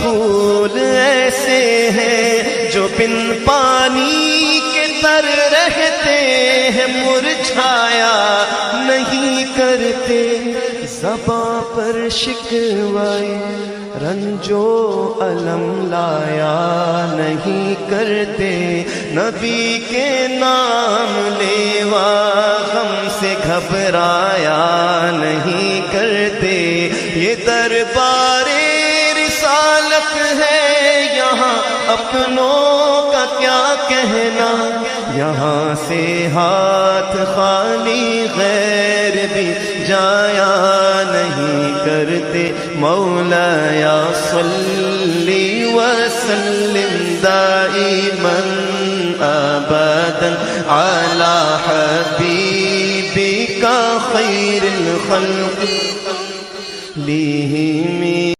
پھول ایسے ہیں جو بن پانی کے تر رہتے ہیں، مرجھایا نہیں کرتے، زباں پر شکوائے رنج و الم لایا نہیں کرتے، نبی کے نام لیوا غم سے گھبرایا نہیں کرتے۔ یہ دربار رسالت ہے یہاں اپنوں کا کیا کہنا، یہاں سے ہاتھ خالی غیر بھی جایا نہیں کرتے۔ مولایا صلی وسلم دائما ابدا علی حبیبک خیر الخلق لیہ